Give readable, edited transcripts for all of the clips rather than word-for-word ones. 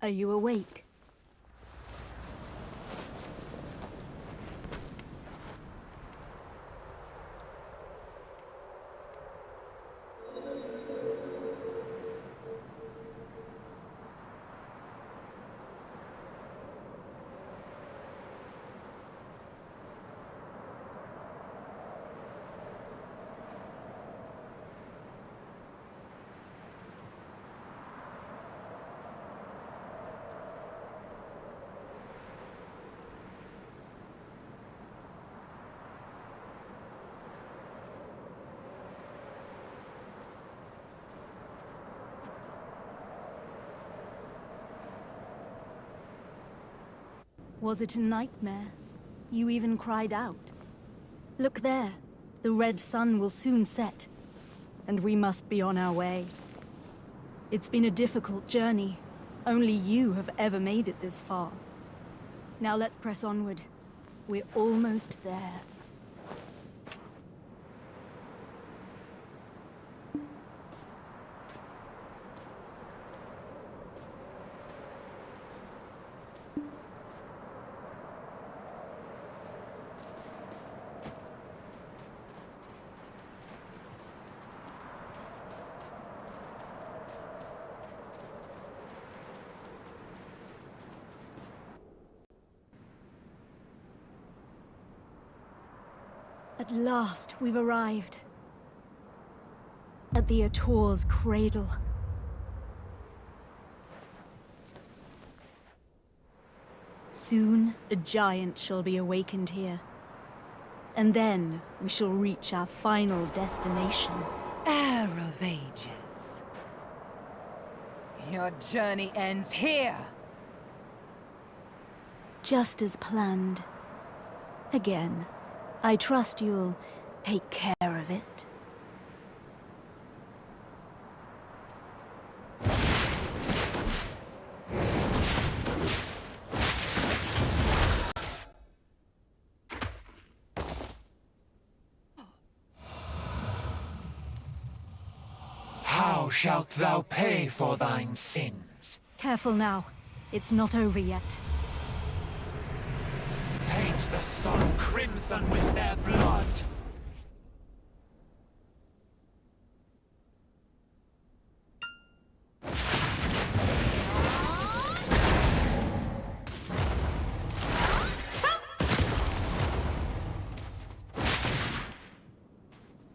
Are you awake? Was it a nightmare? You even cried out. Look there. The red sun will soon set, and we must be on our way. It's been a difficult journey. Only you have ever made it this far. Now let's press onward. We're almost there. At last, we've arrived. At the Ator's cradle. Soon, a giant shall be awakened here. And then, we shall reach our final destination. Heir of Ages. Your journey ends here! Just as planned. Again. I trust you'll take care of it. How shalt thou pay for thine sins? Careful now. It's not over yet. Paint the sun crimson with their blood!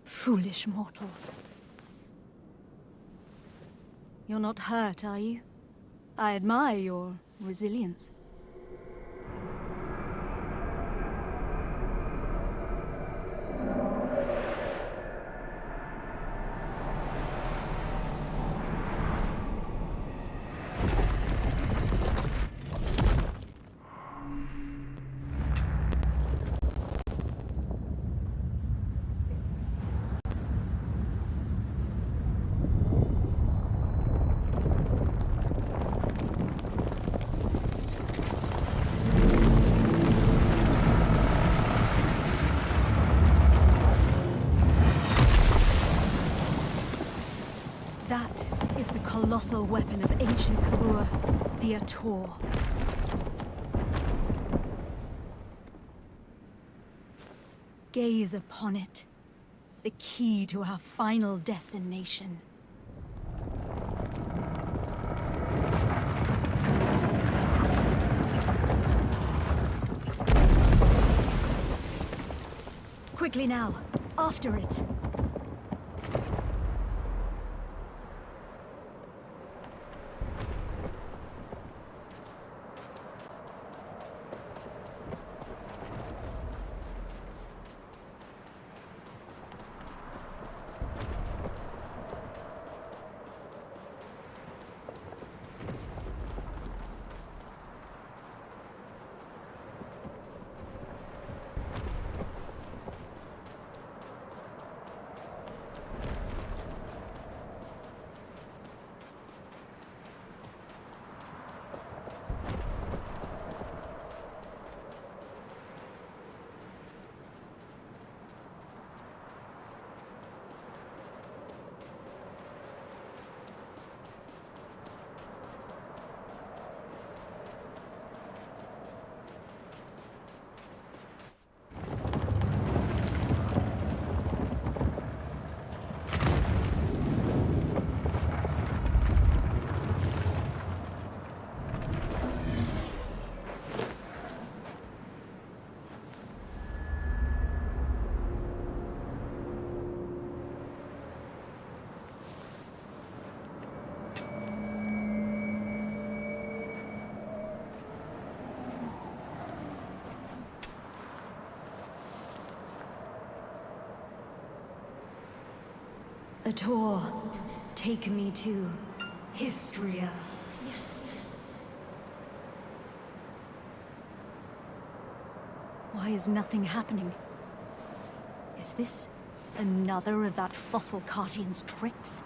Foolish mortals. You're not hurt, are you? I admire your resilience. That is the colossal weapon of ancient Kabur, the Ator. Gaze upon it, the key to our final destination. Quickly now, after it. Ator, take me to Histria. Why is nothing happening? Is this another of that fossil Cartian's tricks?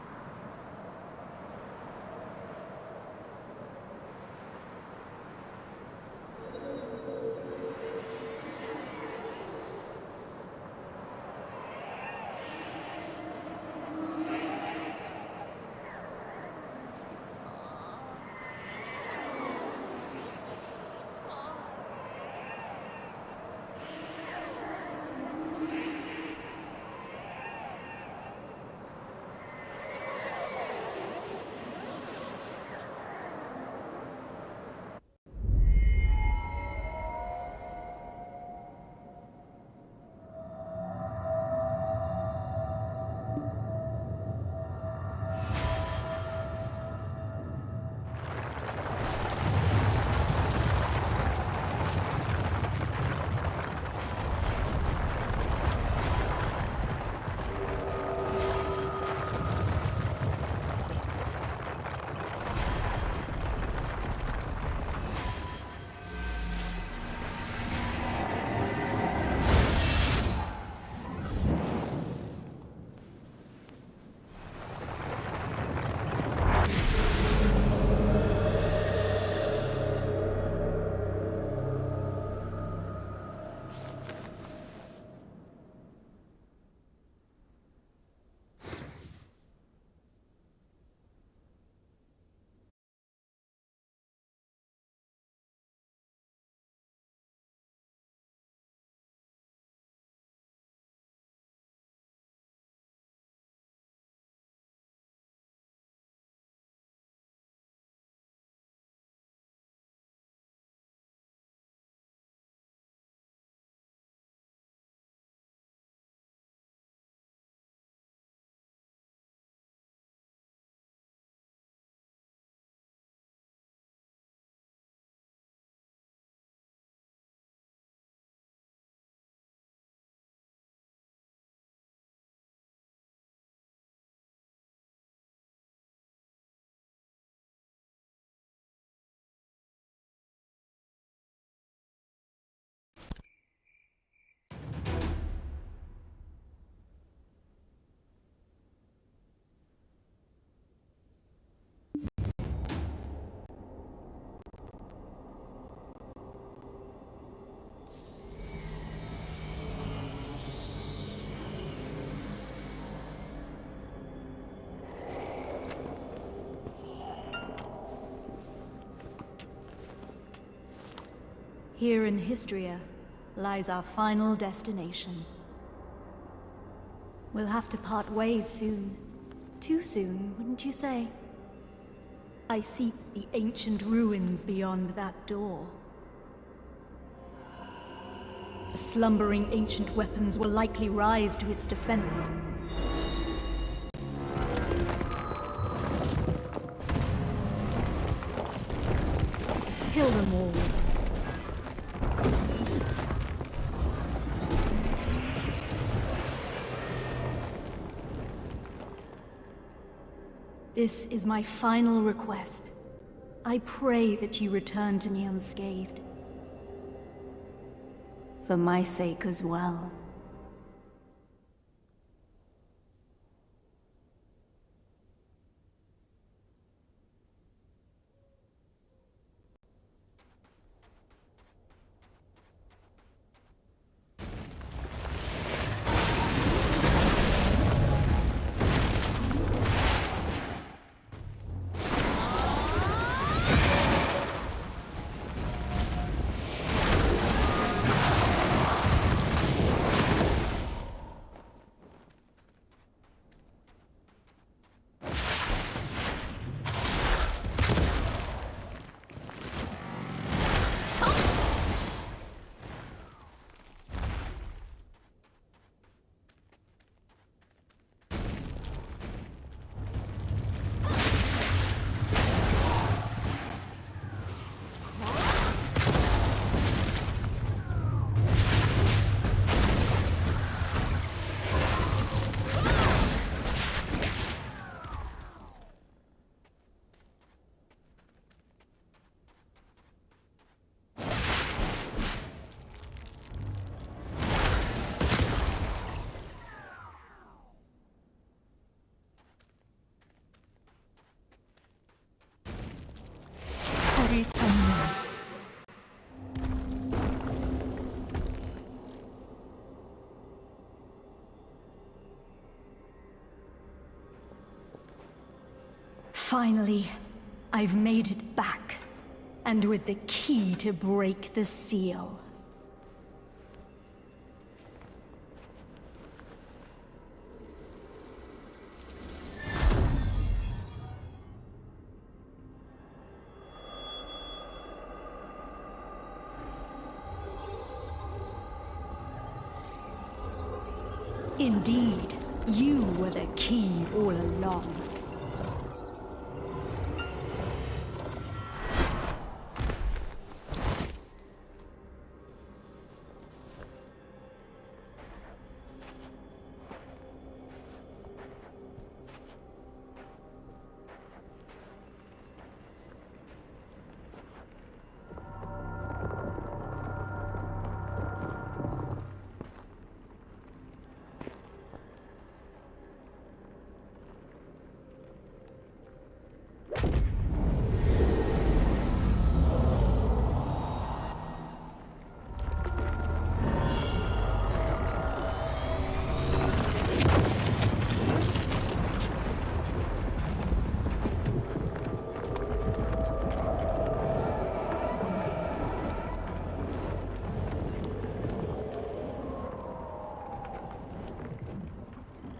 Here in Histria lies our final destination. We'll have to part ways soon. Too soon, wouldn't you say? I seek the ancient ruins beyond that door. The slumbering ancient weapons will likely rise to its defense. Kill them all. This is my final request. I pray that you return to me unscathed. For my sake as well. Finally, I've made it back. And with the key to break the seal. Indeed, you were the key all along.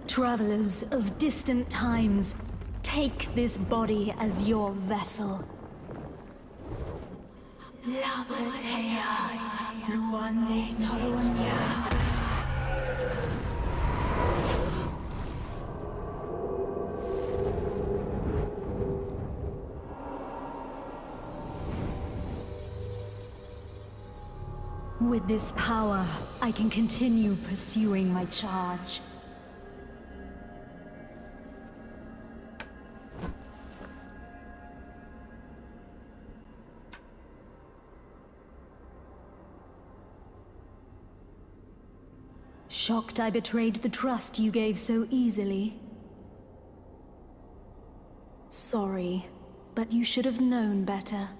Travelers of distant times, take this body as your vessel. With this power, I can continue pursuing my charge. Shocked I betrayed the trust you gave so easily. Sorry, but you should have known better.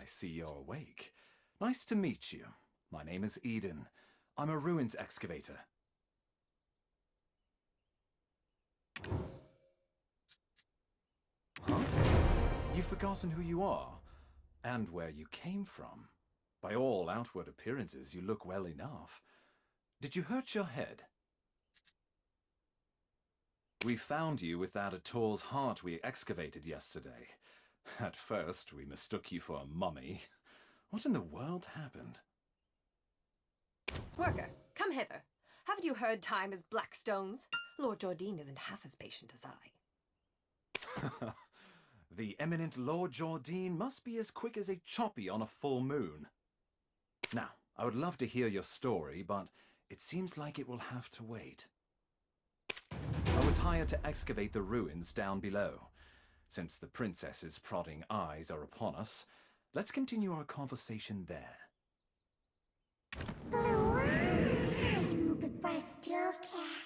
I see you're awake. Nice to meet you. My name is Eden. I'm a ruins excavator. Huh? You've forgotten who you are, and where you came from. By all outward appearances, you look well enough. Did you hurt your head? We found you with that Ator's heart we excavated yesterday. At first, we mistook you for a mummy. What in the world happened? Worker, come hither. Haven't you heard time is black stones? Lord Jardine isn't half as patient as I. The eminent Lord Jardine must be as quick as a choppy on a full moon. Now, I would love to hear your story, but it seems like it will have to wait. I was hired to excavate the ruins down below. Since the princess's prodding eyes are upon us, let's continue our conversation there. Goodbye, Steel Cat.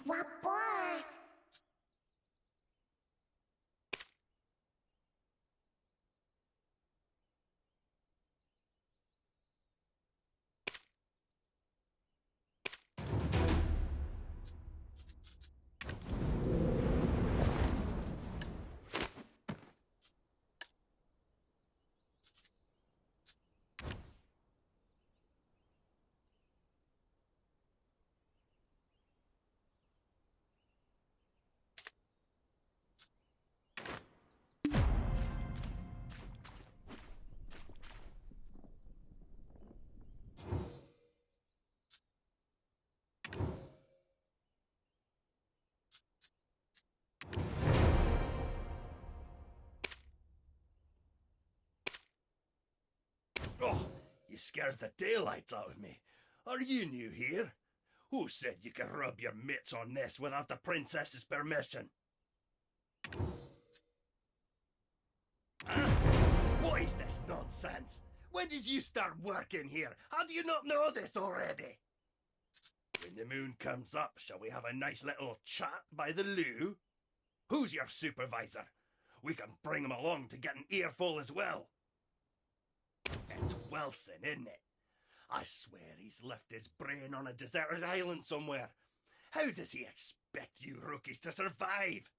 What boy? Oh, you scared the daylights out of me. Are you new here? Who said you could rub your mitts on this without the princess's permission? Huh? What is this nonsense? When did you start working here? How do you not know this already? When the moon comes up, shall we have a nice little chat by the loo? Who's your supervisor? We can bring him along to get an earful as well. It's Wilson, isn't it? I swear he's left his brain on a deserted island somewhere. How does he expect you rookies to survive?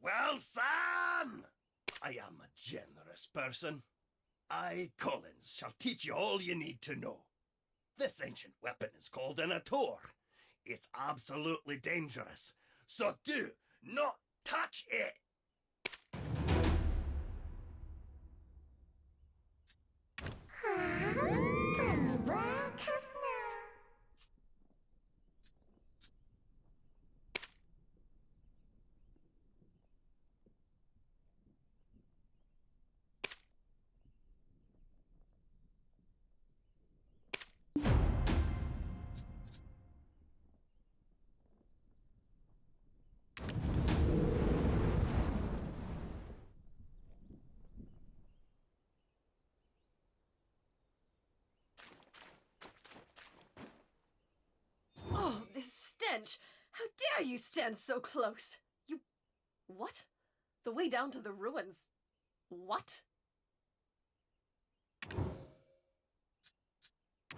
Wilson! I am a generous person. I, Collins, shall teach you all you need to know. This ancient weapon is called an Ator. It's absolutely dangerous, so do not touch it! Oh, this stench! How dare you stand so close? You... What? The way down to the ruins. What? No,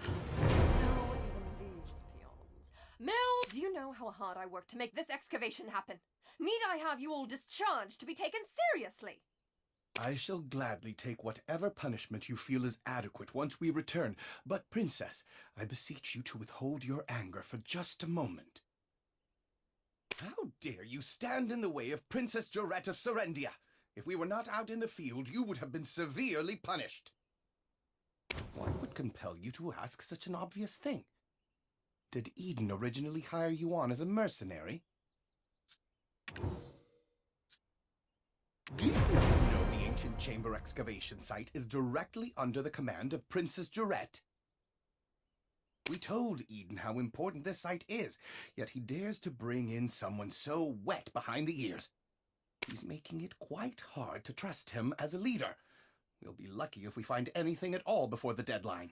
even these peons. Mel, do you know how hard I worked to make this excavation happen? Need I have you all discharged to be taken seriously? I shall gladly take whatever punishment you feel is adequate once we return. But, Princess, I beseech you to withhold your anger for just a moment. How dare you stand in the way of Princess Jorette of Serendia? If we were not out in the field, you would have been severely punished. What would compel you to ask such an obvious thing? Did Eden originally hire you on as a mercenary? Do you not know the ancient chamber excavation site is directly under the command of Princess Jorette? We told Eden how important this site is, yet he dares to bring in someone so wet behind the ears. He's making it quite hard to trust him as a leader. We'll be lucky if we find anything at all before the deadline.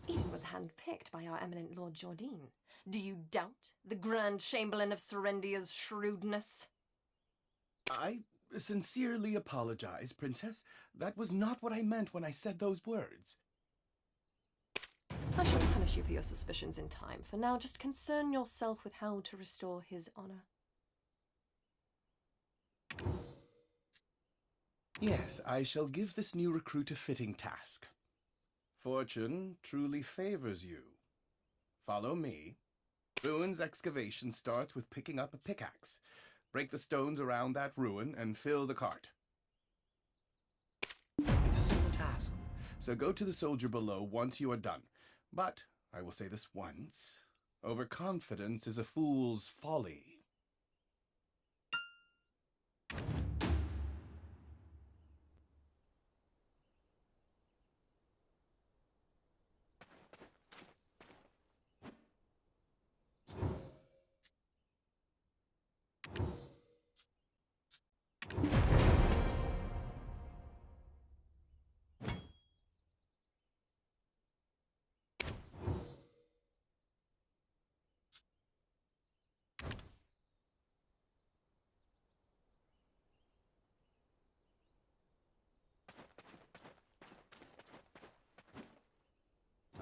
Eden was handpicked by our eminent Lord Jordine. Do you doubt the Grand Chamberlain of Serendia's shrewdness? I sincerely apologize, Princess. That was not what I meant when I said those words. I shall punish you for your suspicions in time. For now, just concern yourself with how to restore his honor. Yes, I shall give this new recruit a fitting task. Fortune truly favors you. Follow me. Ruin's excavation starts with picking up a pickaxe. Break the stones around that ruin and fill the cart. It's a simple task, so go to the soldier below once you are done. But, I will say this once, overconfidence is a fool's folly.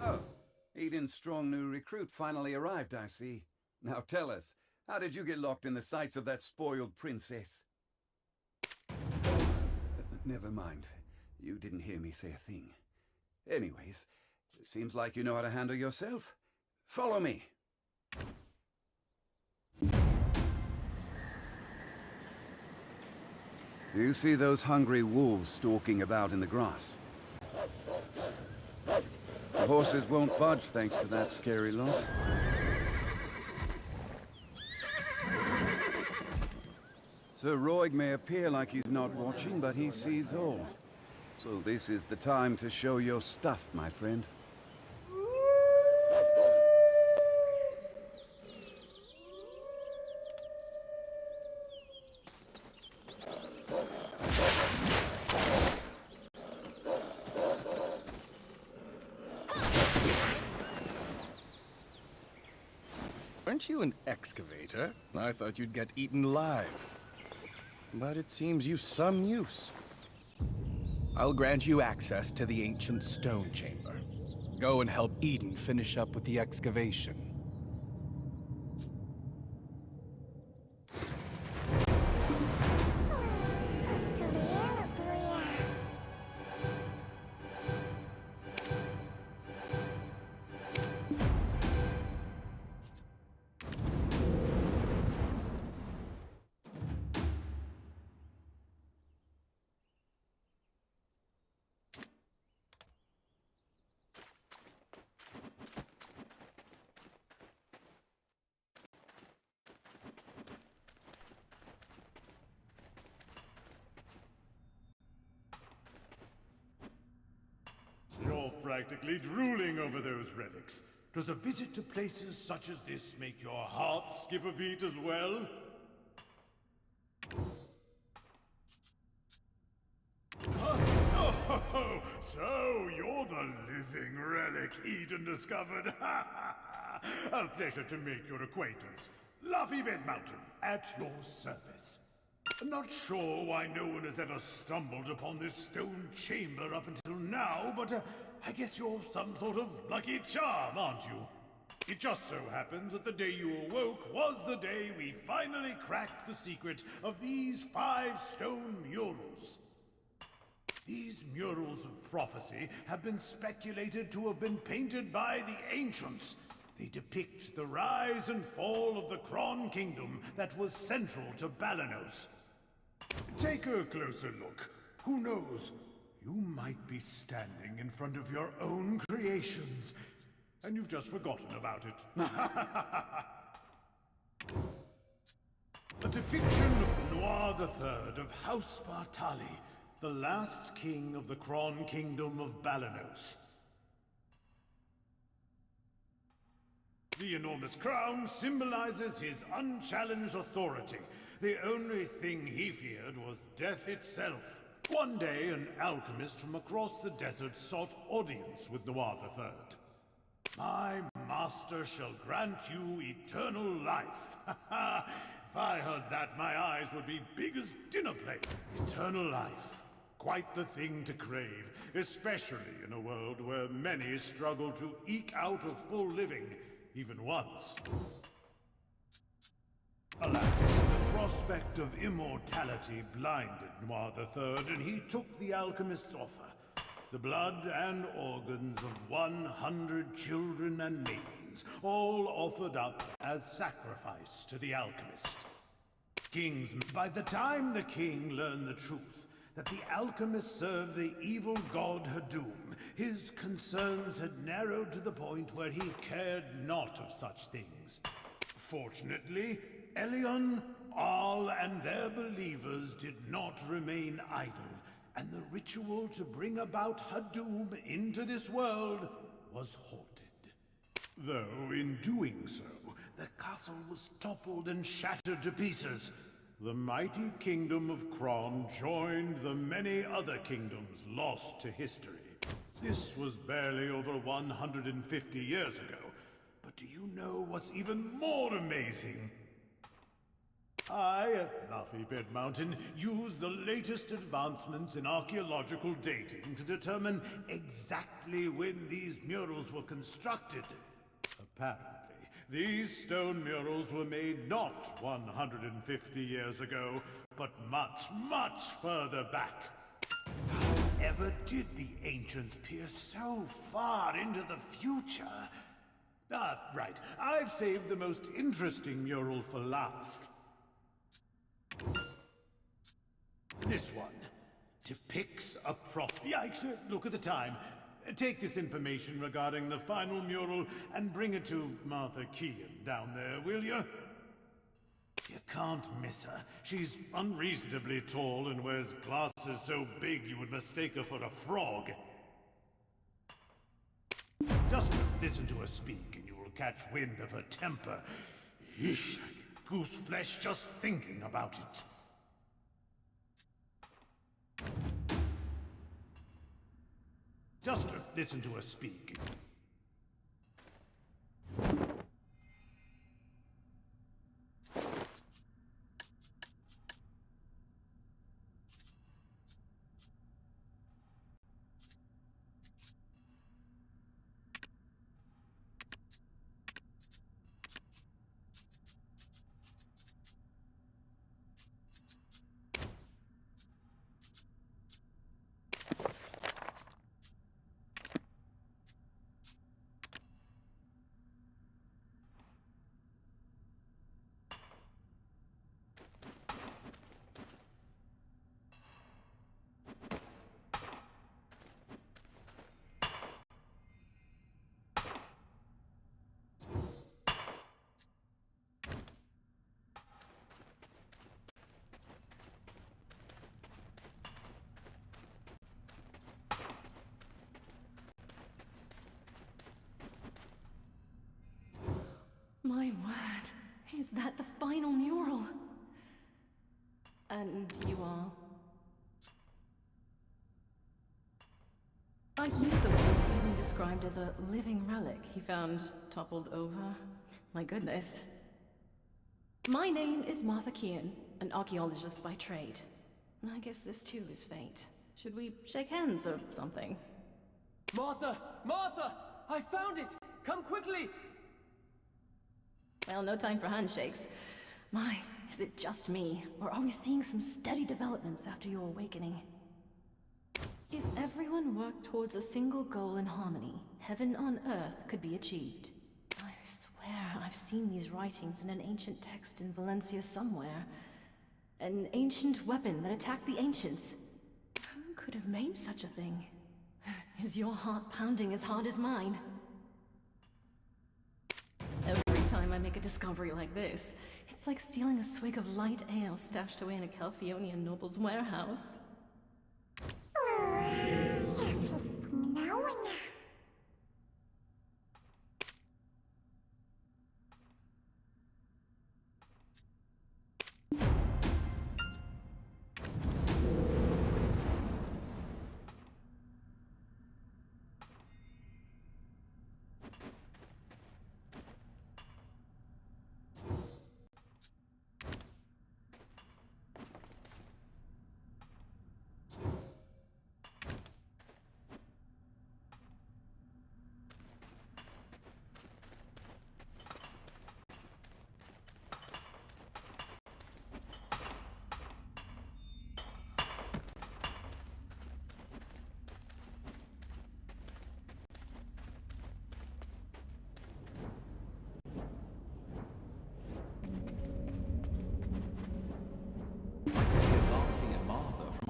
Oh, Eden's strong new recruit finally arrived, I see. Now tell us, how did you get locked in the sights of that spoiled princess? Never mind. You didn't hear me say a thing. Anyways, it seems like you know how to handle yourself. Follow me. Do you see those hungry wolves stalking about in the grass? The horses won't budge thanks to that scary lot. Sir Roig may appear like he's not watching, but he sees all. So this is the time to show your stuff, my friend. Aren't you an excavator? I thought you'd get eaten alive. But it seems you've some use. I'll grant you access to the ancient stone chamber. Go and help Eden finish up with the excavation. You're practically drooling over those relics. Does a visit to places such as this make your heart skip a beat as well? Oh, so you're the living relic Eden discovered. A pleasure to make your acquaintance. Luffy Bent Mountain, at your service. I'm not sure why no one has ever stumbled upon this stone chamber up until now, but I guess you're some sort of lucky charm, aren't you? It just so happens that the day you awoke was the day we finally cracked the secret of these 5 stone murals. These murals of prophecy have been speculated to have been painted by the ancients. They depict the rise and fall of the Kron Kingdom that was central to Balanos. Take a closer look. Who knows? You might be standing in front of your own creations, and you've just forgotten about it. A depiction of Noir III of House Bartali, the last king of the Kron Kingdom of Balanos. The enormous crown symbolizes his unchallenged authority. The only thing he feared was death itself. One day, an alchemist from across the desert sought audience with Noir III. My master shall grant you eternal life. If I heard that, my eyes would be big as dinner plate. Eternal life. Quite the thing to crave, especially in a world where many struggle to eke out a full living, even once. Alas, the prospect of immortality blinded Noir III, and he took the alchemist's offer. The blood and organs of 100 children and maidens, all offered up as sacrifice to the alchemist. By the time the king learned the truth, that the alchemist served the evil god Hadum, his concerns had narrowed to the point where he cared not of such things. Fortunately, Elion, Arl, and their believers did not remain idle, and the ritual to bring about Hadum into this world was halted. Though, in doing so, the castle was toppled and shattered to pieces. The mighty kingdom of Kron joined the many other kingdoms lost to history. This was barely over 150 years ago. But do you know what's even more amazing? I, at Luffy Bed Mountain, used the latest advancements in archaeological dating to determine exactly when these murals were constructed. Apparently, these stone murals were made not 150 years ago, but much, much further back. However did the ancients peer so far into the future? Right. I've saved the most interesting mural for last. This one depicts a prophet. Yikes, look at the time. Take this information regarding the final mural and bring it to Martha Kean down there, will you? You can't miss her. She's unreasonably tall and wears glasses so big you would mistake her for a frog. Just listen to her speak and you will catch wind of her temper. Eesh, goose flesh just thinking about it. Just listen to her speak. My word, is that the final mural? And you are? I hear the one even described as a living relic he found toppled over. My goodness. My name is Martha Kean, an archaeologist by trade. I guess this too is fate. Should we shake hands or something? Martha! Martha! I found it! Come quickly! Well, no time for handshakes. My, is it just me? Or are we seeing some steady developments after your awakening? everyone worked towards a single goal in harmony, heaven on earth could be achieved. I swear I've seen these writings in an ancient text in Valencia somewhere. An ancient weapon that attacked the ancients. Who could have made such a thing? Is your heart pounding as hard as mine? Every time I make a discovery like this, it's like stealing a swig of light ale stashed away in a Calphionian noble's warehouse.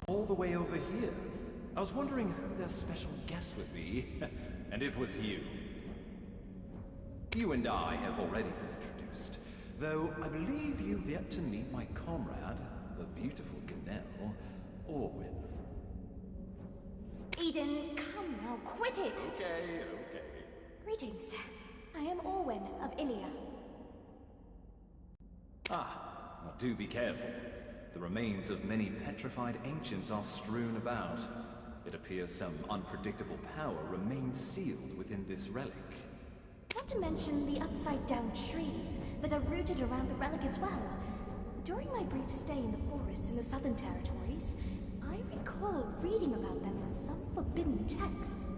All the way over here. I was wondering who their special guest would be, and it was you. You and I have already been introduced, though I believe you've yet to meet my comrade, the beautiful Ganelle, Orwyn. Eden, come now, quit it! Okay. Greetings. I am Orwyn of Ilia. Now do be careful. The remains of many petrified ancients are strewn about. It appears some unpredictable power remains sealed within this relic. Not to mention the upside-down trees that are rooted around the relic as well. During my brief stay in the forests in the Southern Territories, I recall reading about them in some forbidden texts.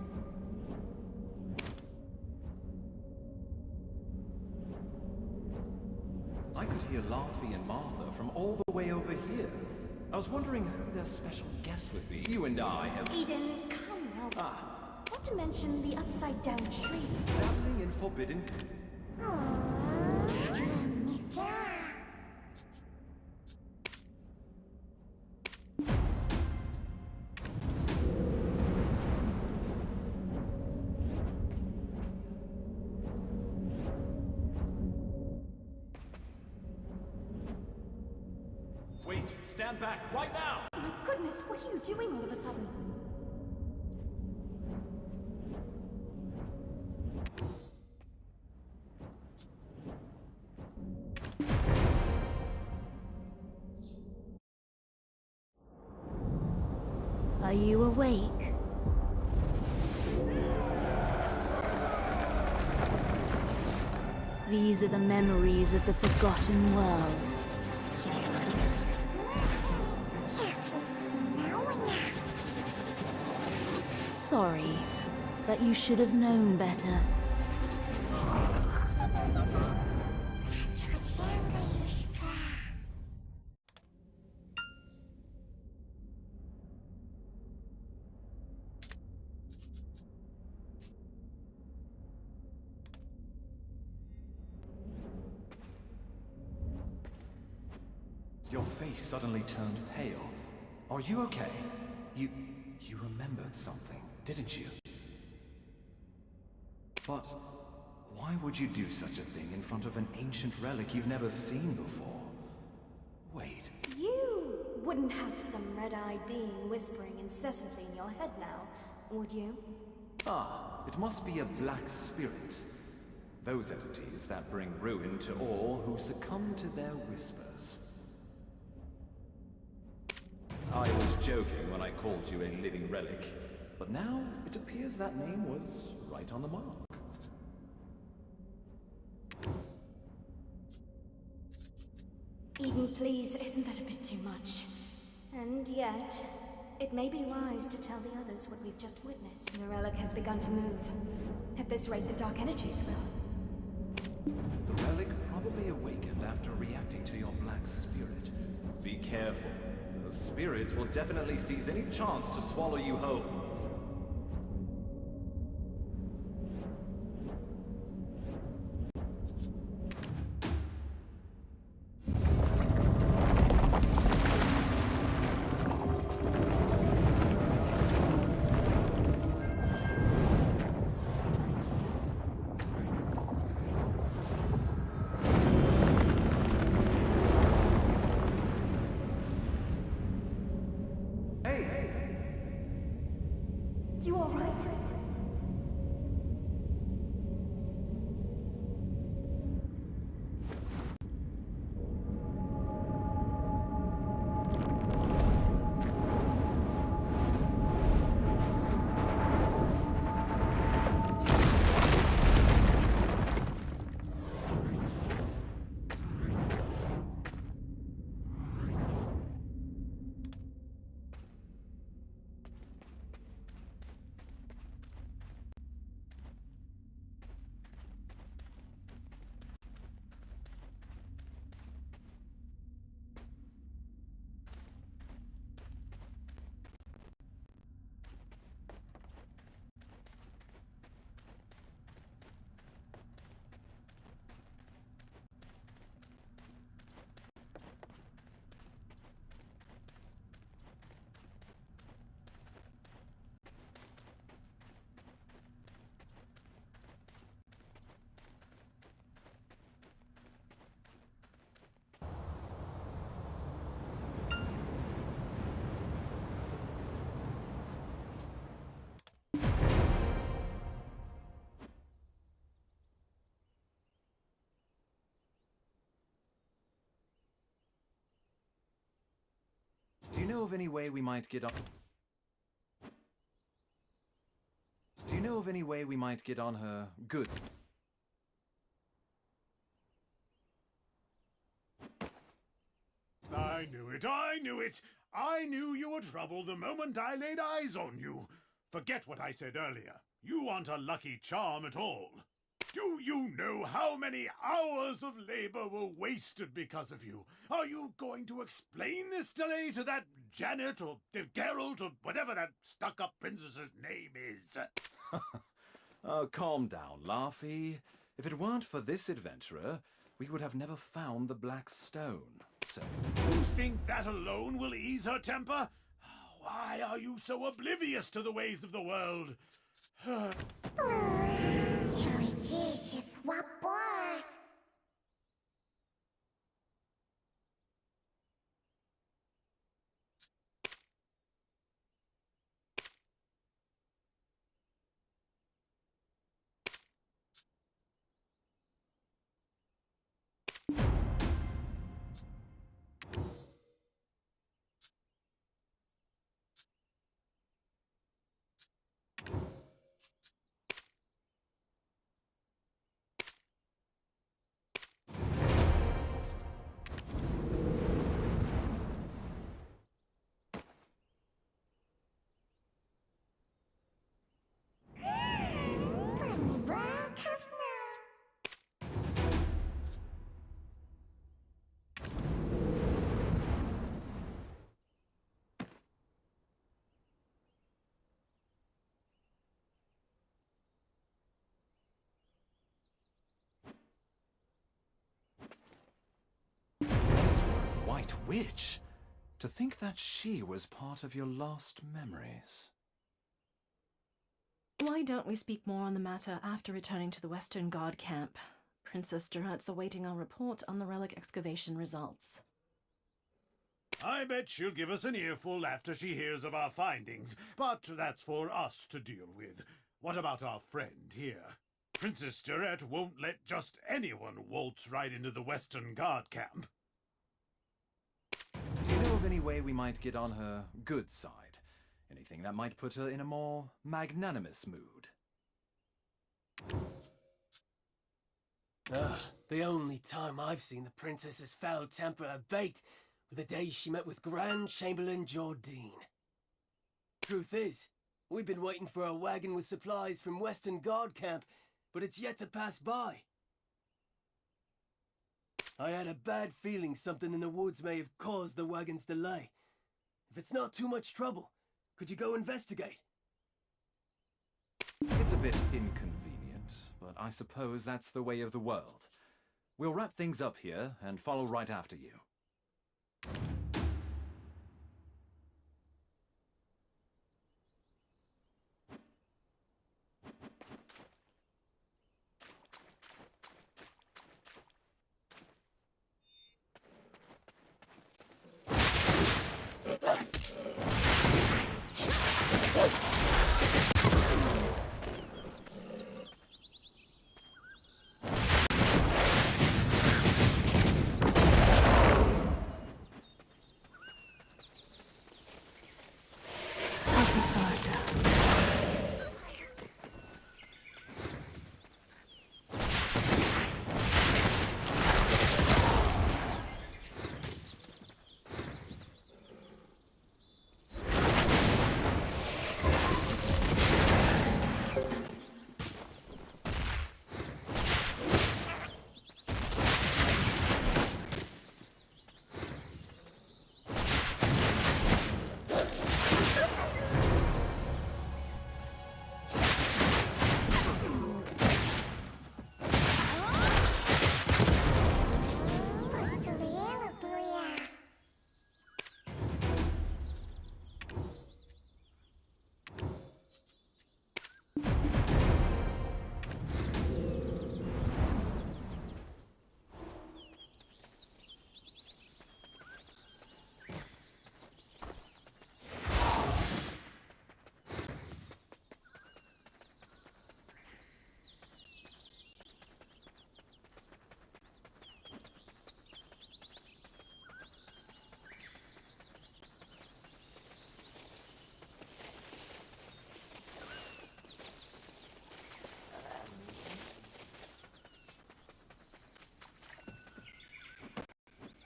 I could hear Laufey and Martha from all the way over here. I was wondering who their special guest would be. You and I have... Eden, come now. Not to mention the upside-down trees. Dabbling in forbidden... Wait, stand back, right now! My goodness, what are you doing all of a sudden? Are you awake? These are the memories of the forgotten world. Sorry, but you should have known better. Your face suddenly turned pale. Are you okay? You remembered something, didn't you? But why would you do such a thing in front of an ancient relic you've never seen before? Wait. You wouldn't have some red-eyed being whispering incessantly in your head now, would you? It must be a black spirit. Those entities that bring ruin to all who succumb to their whispers. I was joking when I called you a living relic, but now it appears that name was right on the mark. Eden, please, isn't that a bit too much? And yet, it may be wise to tell the others what we've just witnessed. The relic has begun to move. At this rate, the dark energies will. The relic probably awakened after reacting to your black spirit. Be careful. Those spirits will definitely seize any chance to swallow you whole. you know of any way we might get on... Do you know of any way we might get on her good... I knew it, I knew it! I knew you were trouble the moment I laid eyes on you. Forget what I said earlier. You aren't a lucky charm at all. Do you know how many hours of labor were wasted because of you? Are you going to explain this delay to that Janet or Geralt or whatever that stuck-up princess's name is? Oh, calm down, Laufey. If it weren't for this adventurer, we would have never found the Black Stone. So... You think that alone will ease her temper? Why are you so oblivious to the ways of the world? White Witch? To think that she was part of your last memories. Why don't we speak more on the matter after returning to the Western Guard camp? Princess Durat's awaiting our report on the relic excavation results. I bet she'll give us an earful after she hears of our findings, but that's for us to deal with. What about our friend here? Princess Durat won't let just anyone waltz right into the Western Guard camp. Do you know of any way we might get on her good side? Anything that might put her in a more magnanimous mood? The only time I've seen the princess's foul temper abate were the day she met with Grand Chamberlain Jordine. Truth is, we've been waiting for a wagon with supplies from Western Guard camp, but it's yet to pass by. I had a bad feeling something in the woods may have caused the wagon's delay. If it's not too much trouble, could you go investigate? It's a bit inconvenient, but I suppose that's the way of the world. We'll wrap things up here and follow right after you.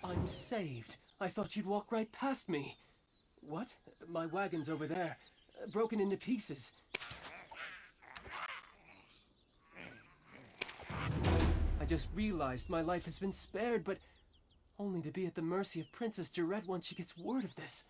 I'm saved. I thought you'd walk right past me. What? My wagon's over there, broken into pieces. I just realized my life has been spared, but only to be at the mercy of Princess Jarette once she gets word of this.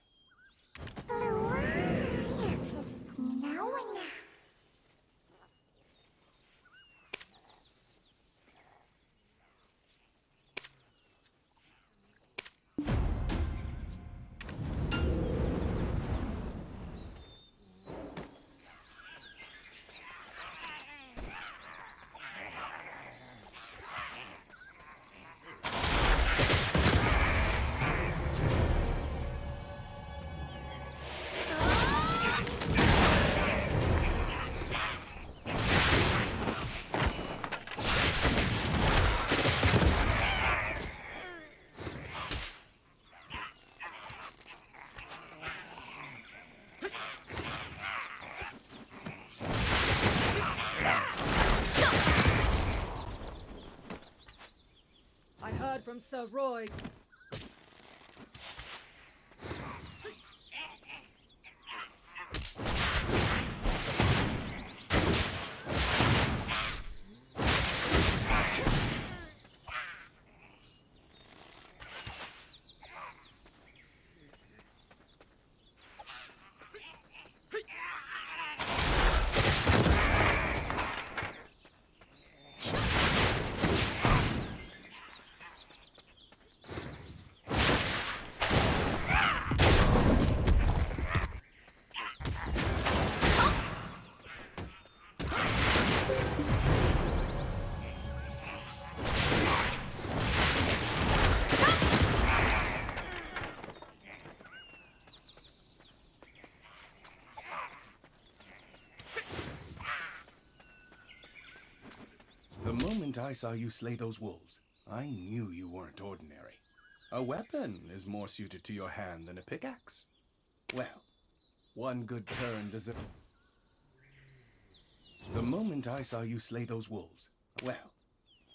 From Sir Roy. The moment I saw you slay those wolves, I knew you weren't ordinary. A weapon is more suited to your hand than a pickaxe. Well, one good turn deserves... The moment I saw you slay those wolves, well,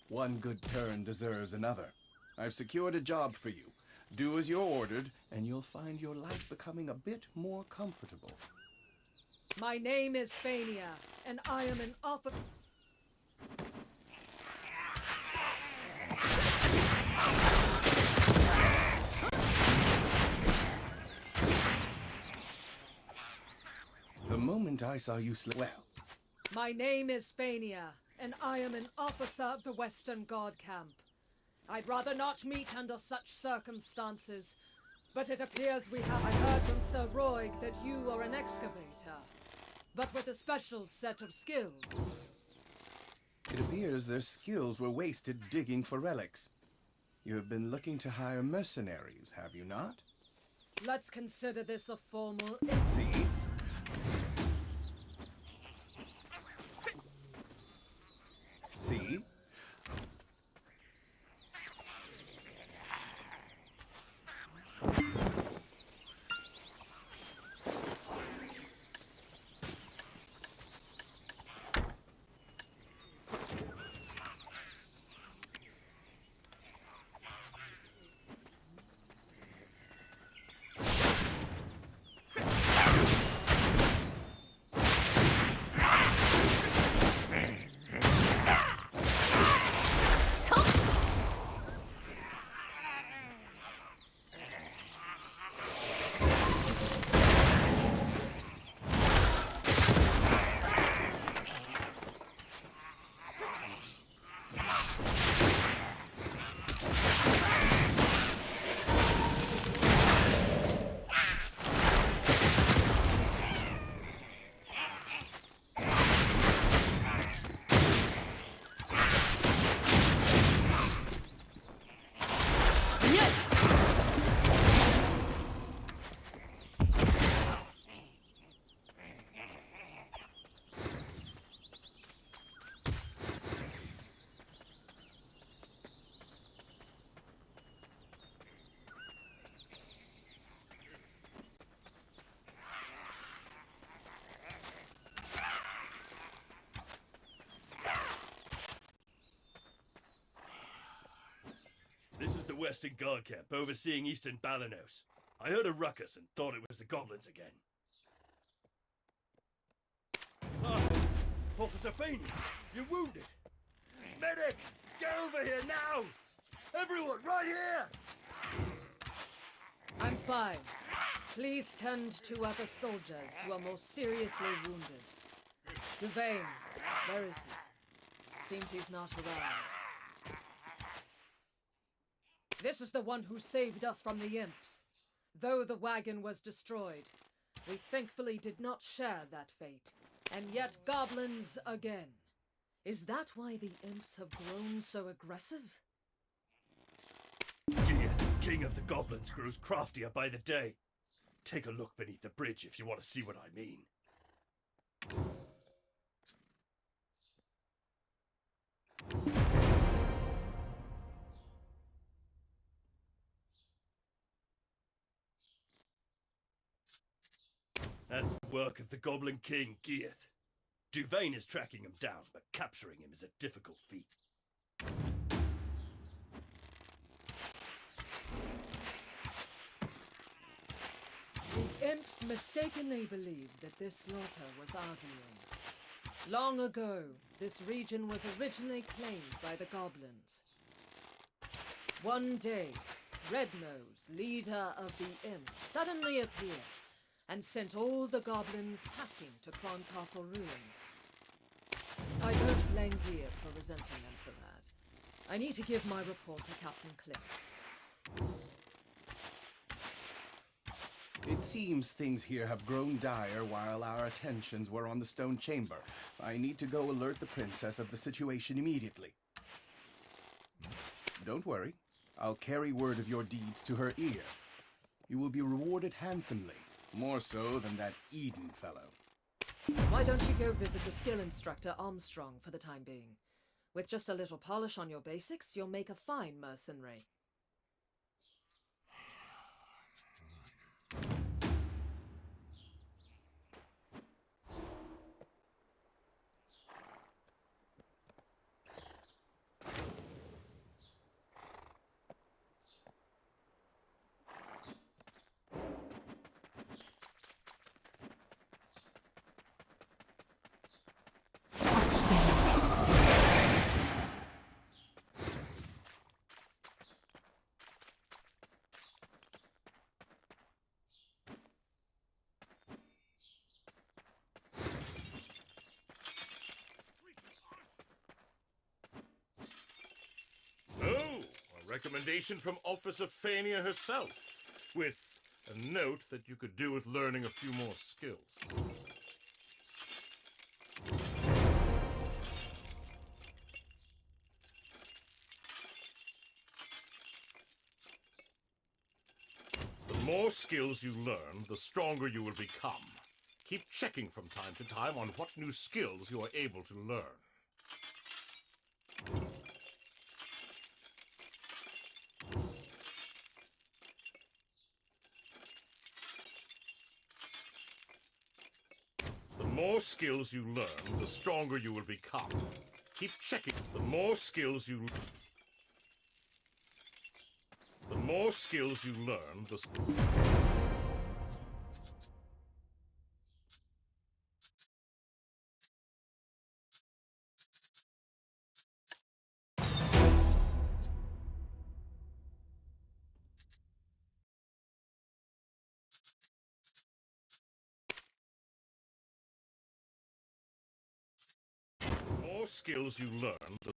one good turn deserves another. I've secured a job for you. Do as you're ordered, and you'll find your life becoming a bit more comfortable. My name is Fania, and I am an officer. The moment I saw you slay... Well... My name is Fania, and I am an officer of the Western Guard Camp. I'd rather not meet under such circumstances, but it appears we have... I heard from Sir Roy that you are an excavator, but with a special set of skills. It appears their skills were wasted digging for relics. You have been looking to hire mercenaries, have you not? Let's consider this a formal... See? See? is the Western Guard camp overseeing Eastern Balanos. I heard a ruckus and thought it was the goblins again. Ah, Officer Feeney, you're wounded. Medic, get over here now! Everyone, right here! I'm fine. Please tend to other soldiers who are more seriously wounded. Duvain, where is he? Seems he's not around. This is the one who saved us from the imps. Though the wagon was destroyed, we thankfully did not share that fate. And yet goblins again. Is that why the imps have grown so aggressive? Gear, king of the goblins, grows craftier by the day. Take a look beneath the bridge if you want to see what I mean. That's the work of the Goblin King, Geath. Duvain is tracking him down, but capturing him is a difficult feat. The imps mistakenly believed that this slaughter was our doing. Long ago, this region was originally claimed by the goblins. One day, Rednose, leader of the imps, suddenly appeared and sent all the goblins packing to Cron Castle ruins. I don't blame Gear for resenting them for that. I need to give my report to Captain Cliff. It seems things here have grown dire while our attentions were on the stone chamber. I need to go alert the princess of the situation immediately. Don't worry. I'll carry word of your deeds to her ear. You will be rewarded handsomely, more so than that Eden fellow. Why don't you go visit the skill instructor Armstrong for the time being? With just a little polish on your basics, you'll make a fine mercenary. Recommendation from Officer Fania herself, with a note that you could do with learning a few more skills. The more skills you learn, the stronger you will become. Keep checking from time to time on what new skills you are able to learn. The more skills you learn, the stronger you will become. Keep checking. The more skills you learn, the more skills you learn, the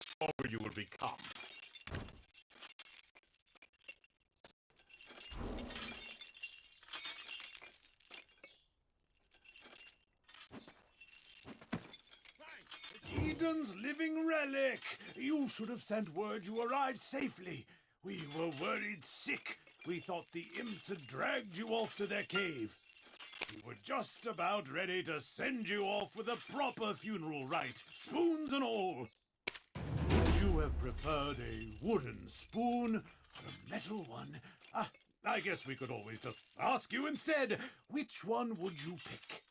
stronger you will become. Eden's living relic! You should have sent word you arrived safely. We were worried sick. We thought the imps had dragged you off to their cave. We were just about ready to send you off with a proper funeral rite, spoons and all. Would you have preferred a wooden spoon or a metal one? I guess we could always just ask you instead. Which one would you pick?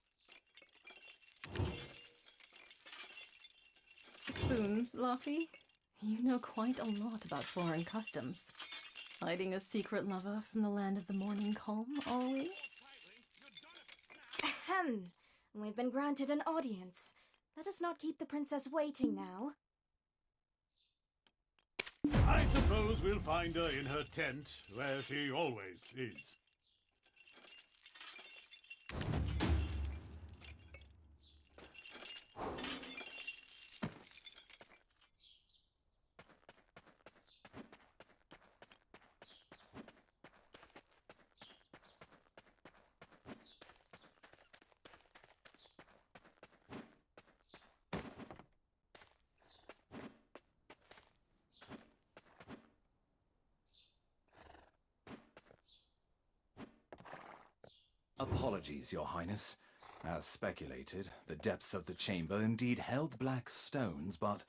Spoons, Luffy? You know quite a lot about foreign customs. Hiding a secret lover from the land of the morning calm, are we? Ahem. We've been granted an audience. Let us not keep the princess waiting now. I suppose we'll find her in her tent, where she always is. Apologies, Your Highness. As speculated, the depths of the chamber indeed held black stones, but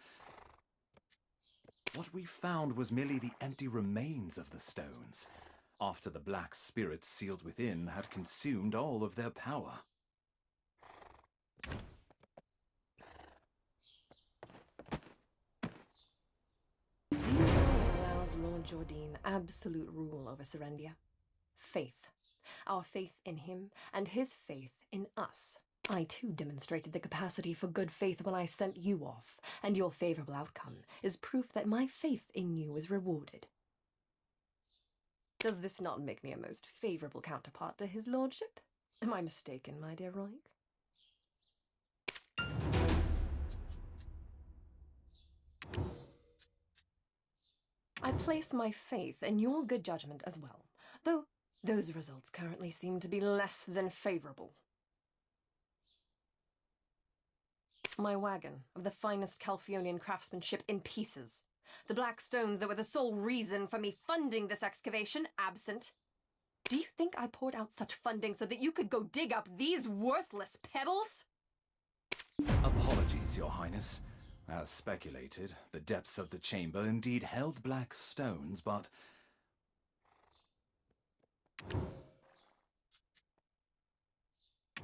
what we found was merely the empty remains of the stones, after the black spirits sealed within had consumed all of their power. Do you know what allows Lord Jordine absolute rule over Serendia? Faith. Our faith in him, and his faith in us. I too demonstrated the capacity for good faith when I sent you off, and your favorable outcome is proof that my faith in you is rewarded. Does this not make me a most favorable counterpart to his lordship? Am I mistaken, my dear Roig? I place my faith in your good judgment as well, though those results currently seem to be less than favorable. My wagon of the finest Calphionian craftsmanship in pieces. The black stones that were the sole reason for me funding this excavation absent. Do you think I poured out such funding so that you could go dig up these worthless pebbles? Apologies, Your Highness. As speculated, the depths of the chamber indeed held black stones, but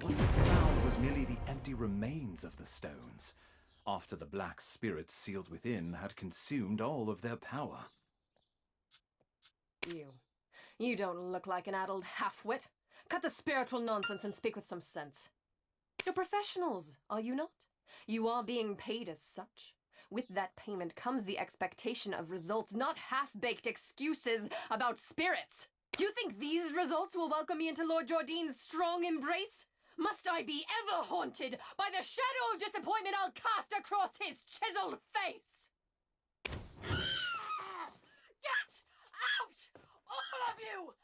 what we found was merely the empty remains of the stones, after the black spirits sealed within had consumed all of their power. You don't look like an addled half-wit. Cut the spiritual nonsense and speak with some sense. You're professionals, are you not? You are being paid as such. With that payment comes the expectation of results, not half-baked excuses about spirits. Do you think these results will welcome me into Lord Jordine's strong embrace? Must I be ever haunted by the shadow of disappointment I'll cast across his chiseled face? Get out! All of you!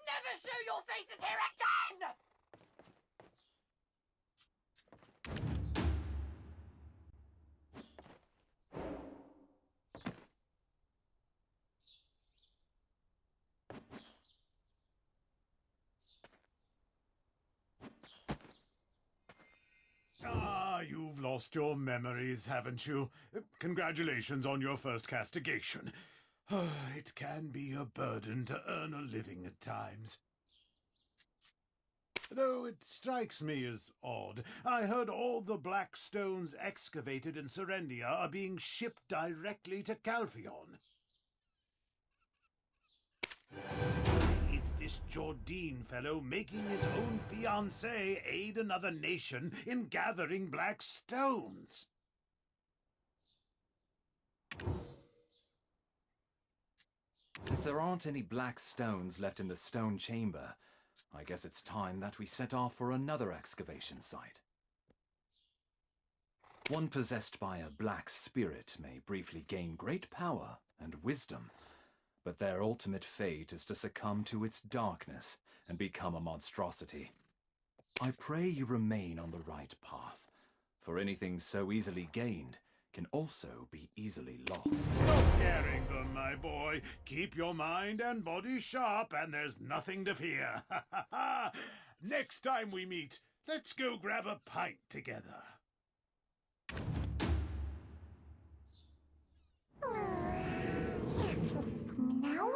Never show your faces here again! You've lost your memories, haven't you? Congratulations on your first castigation. It can be a burden to earn a living at times. Though it strikes me as odd, I heard all the black stones excavated in Serendia are being shipped directly to Calphion. It's this Jordine fellow making his own fiancée aid another nation in gathering black stones. Since there aren't any black stones left in the stone chamber, I guess it's time that we set off for another excavation site. One possessed by a black spirit may briefly gain great power and wisdom, but their ultimate fate is to succumb to its darkness and become a monstrosity. I pray you remain on the right path, for anything so easily gained can also be easily lost. Stop scaring them, my boy. Keep your mind and body sharp, and there's nothing to fear. Next time we meet, let's go grab a pint together. Now